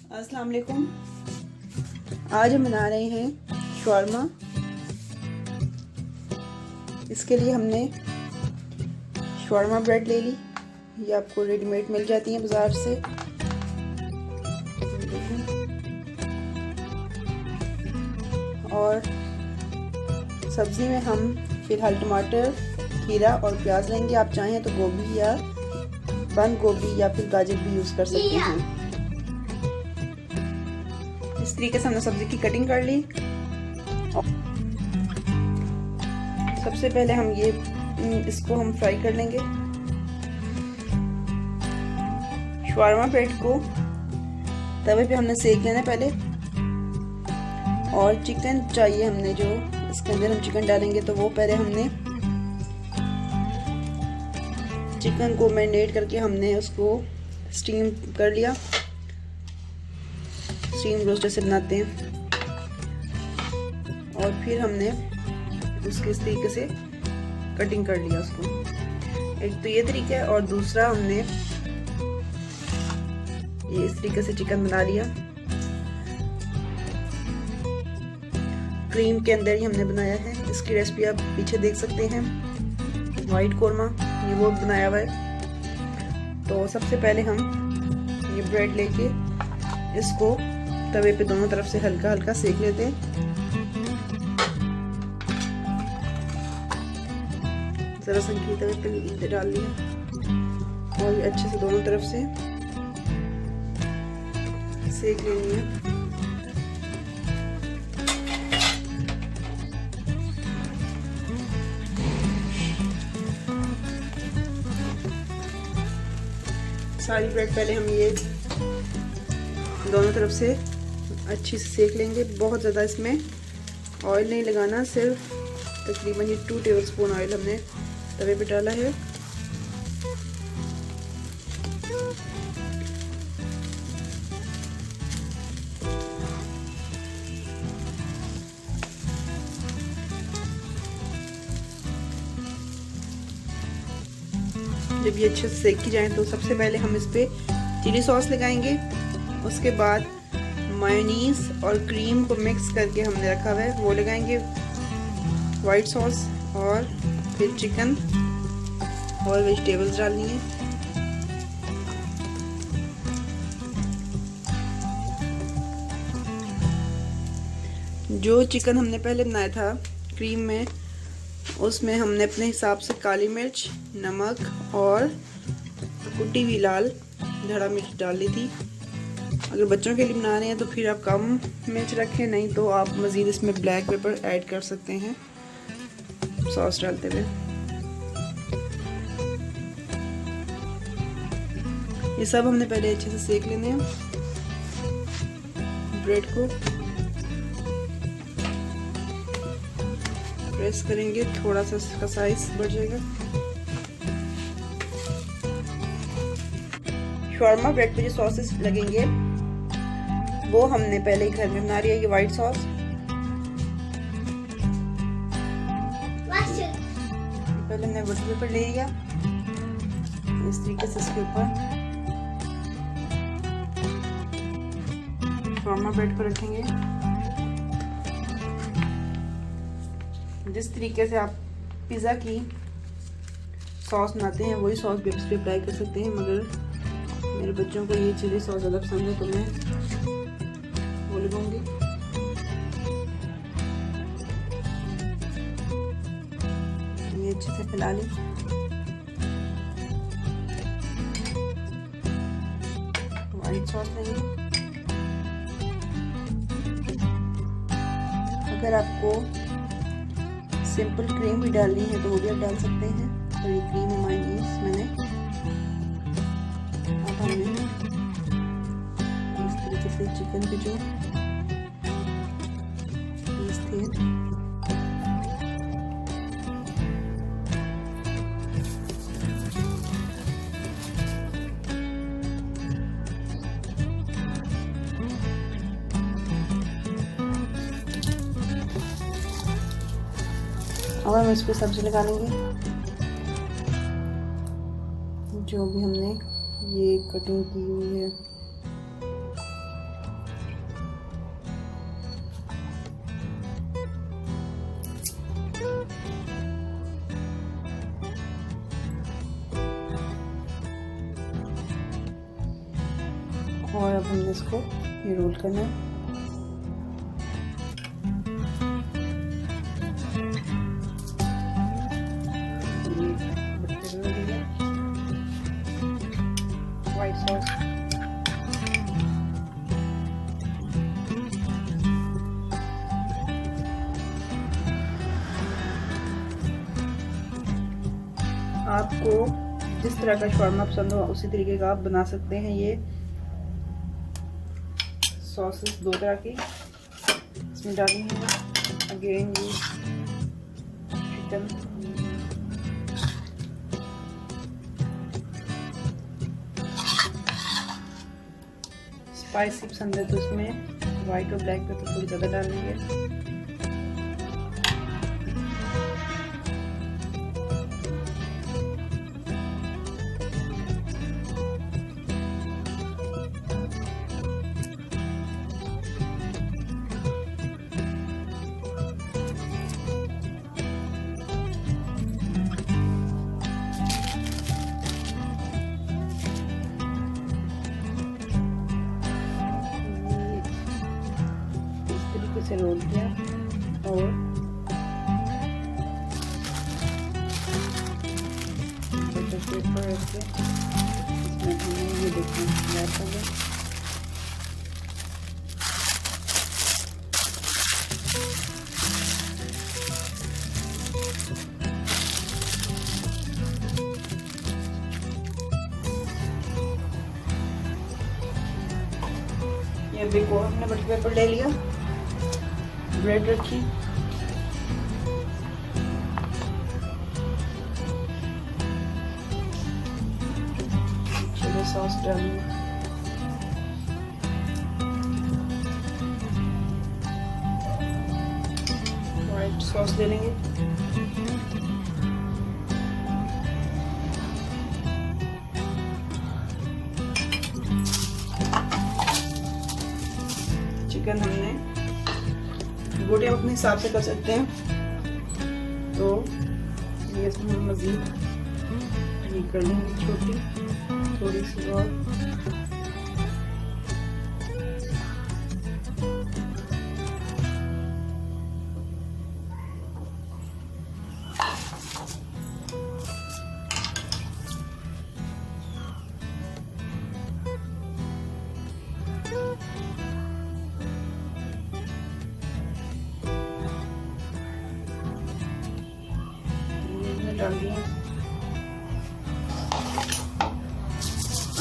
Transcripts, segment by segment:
अस्सलाम वालेकुम। आज हम बना रहे हैं शवारमा। इसके लिए हमने शवारमा ब्रेड ले ली। ये आपको रेडीमेड मिल जाती हैं बाज़ार से। और सब्ज़ी में हम फ़िलहाल टमाटर, खीरा और प्याज लेंगे। आप चाहें तो गोभी या बंद गोभी या फिर गाजर भी यूज़ कर सकते हैं। इस तरीके से हमने सब्जी की कटिंग कर ली। सबसे पहले हम इसको हम फ्राई कर लेंगे। शवारमा ब्रेड को तवे पे हमने सेक लेना पहले। और चिकन चाहिए हमने, जो इसके अंदर हम चिकन डालेंगे, तो वो पहले हमने चिकन को मैरिनेट करके हमने उसको स्टीम कर लिया। स्टीम रोस्ट जैसे बनाते हैं। और फिर हमने उसके इस तरीके से कटिंग कर लिया उसको। एक तो ये तरीका है, और दूसरा हमने ये इस तरीके से चिकन बना लिया। क्रीम के अंदर ही हमने बनाया है। इसकी रेसिपी आप पीछे देख सकते हैं। वाइट कोरमा ये वो बनाया हुआ है। तो सबसे पहले हम ये ब्रेड लेके इसको तवे पे दोनों तरफ से हल्का हल्का सेक लेते हैं। जरा संगीत तवे पे डाल लिया और ये अच्छे से दोनों तरफ से सेक लेनी है। सारी ब्रेड पहले हम ये दोनों तरफ से अच्छी से सेक लेंगे। बहुत ज़्यादा इसमें ऑयल नहीं लगाना, सिर्फ तकरीबन ये 2 टेबलस्पून ऑयल हमने तवे पे डाला है। जब ये अच्छे से सेक की जाए तो सबसे पहले हम इस पे चिली सॉस लगाएंगे। उसके बाद मायोनीज और क्रीम को मिक्स करके हमने रखा हुआ है वो लगाएंगे, वाइट सॉस, और फिर चिकन और वेजिटेबल्स डालनी है। जो चिकन हमने पहले बनाया था क्रीम में, उसमें हमने अपने हिसाब से काली मिर्च, नमक और कुटी हुई लाल धड़ा मिर्च डाल ली थी। अगर बच्चों के लिए बना रहे हैं तो फिर आप कम मिर्च रखें, नहीं तो आप मज़ीद इसमें ब्लैक पेपर ऐड कर सकते हैं सॉस डालते हुए। ये सब हमने पहले अच्छे से सेक लेने हैं ब्रेड को। प्रेस करेंगे, थोड़ा सा इसका साइज बढ़ जाएगा। शवारमा ब्रेड पे जो सॉसेस लगेंगे वो हमने पहले ही घर में बना लिया। ये वाइट सॉस पहले हमने बटर पेपर ले लिया, इस तरीके से इसके ऊपर शवारमा ब्रेड को रखेंगे। जिस तरीके से आप पिज़्ज़ा की सॉस बनाते हैं वही सॉस भी इस पर अप्लाई कर सकते हैं, मगर मेरे बच्चों को ये चिली सॉस ज़्यादा पसंद है तो मैं वो लगाऊंगी। ये अच्छे से फैला लें। वाइट सॉस लेंगे। अगर आपको सिंपल क्रीम भी डालनी है तो वो भी आप डाल सकते हैं। और ये क्रीम है मायोनीज मैंने। अब हमने इस तरीके से चिकन के जो पीस थे अब हम इस पर सब्जी लगा लेंगे। जो भी हमने ये कटिंग की हुई है और अब हमने इसको ये रोल करना है। व्हाइट सॉस, आपको जिस तरह का शवारमा पसंद हो उसी तरीके का आप बना सकते हैं। ये सॉसेस 2 तरह की इसमें डाली हैं। अगेन ये चिकन, स्पाइसी पसंद है तो इसमें वाइट और ब्लैक पेपर थोड़ी ज़्यादा डालेंगे। से रोल किया और बटर पेपर ऐसे इसमें हमने ये देखना रैप हो गया। ये देखो हमने बटर पेपर ले लिया, ब्रेड रखी, चिली सॉस डाली, व्हाइट सॉस दे लेंगे, चिकन हमने रोटी अपने हिसाब से कर सकते हैं, तो ये इसमें हम मज़ीद ये कर लेंगे छोटी थोड़ी सी और डाल दिए।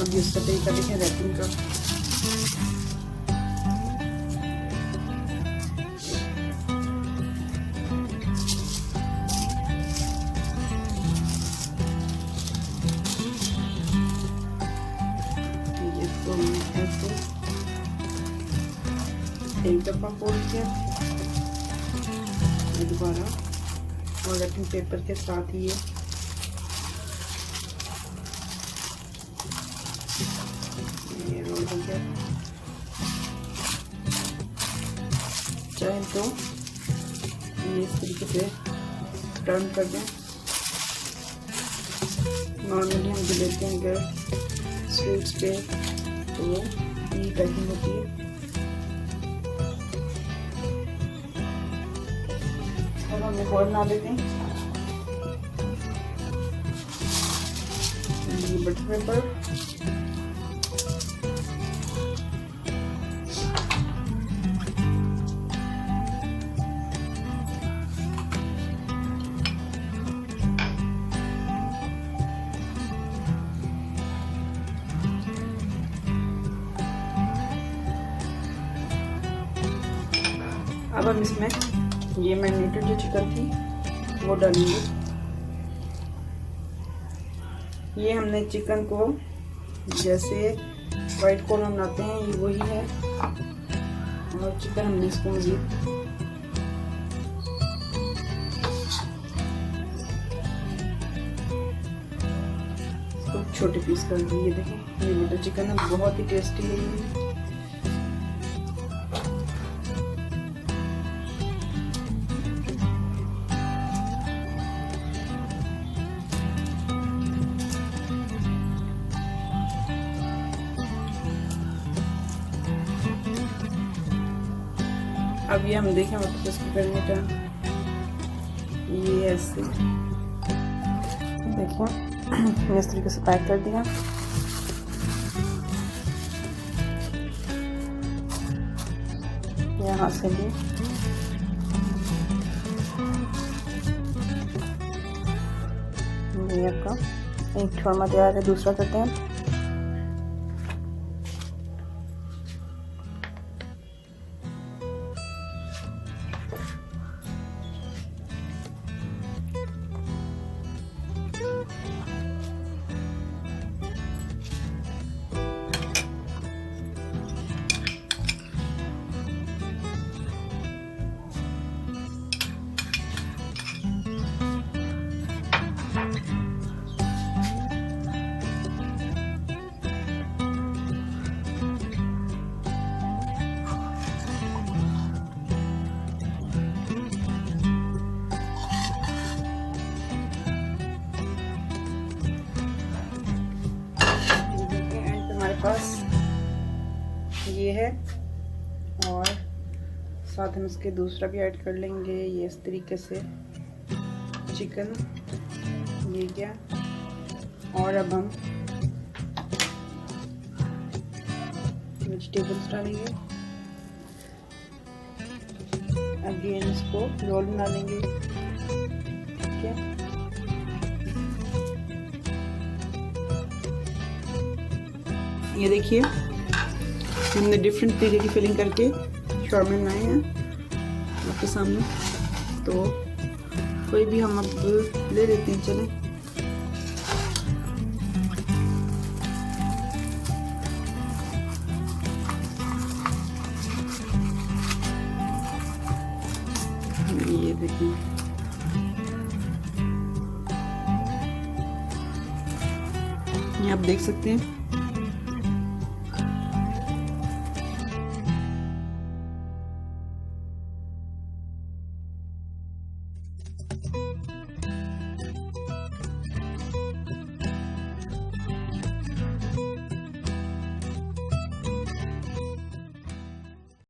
अब इसका तरीका देखें रैपिंग का। इसको ऐसे एक दफा फोल्ड किया, दोबारा और रैपिंग पेपर के साथ ही ये रोल हो गया। चाहे तो ये इस तरीके से टर्न कर दें। नॉर्मली हम जो लेते हैं अगर स्वीट्स पे तो वो ये पैकिंग होती है। हम एक और बना लेते हैं। ये बटर पेपर, अब हम इसमें ये मैरिनेटेड जो चिकन थी वो डालेंगे। ये हमने चिकन को जैसे वाइट कॉर्न बनाते हैं ये वही है, और चिकन हमने इसको मज़ीद छोटे पीस कर दिए। देखें ये बटर चिकन है, बहुत ही टेस्टी है ये। अब ये हम देखें वापस इसको करने का, ये ऐसे देखिए इस तरीके से पैक कर दिया। यहाँ से भी ये आपका एक शौरमा तैयार है। दूसरा करते हैं। हमारे पास ये है और साथ हम इसके दूसरा भी ऐड कर लेंगे। ये इस तरीके से चिकन, ये क्या, और अब हम वेजिटेबल्स डालेंगे। अगेन इसको रोल बना लेंगे। ठीक है, ये देखिए हमने डिफरेंट तरीके की फिलिंग करके शौरमे बनाए हैं आपके सामने। तो कोई भी हम अब ले लेते हैं। चलें, ये देखिए ये आप देख सकते हैं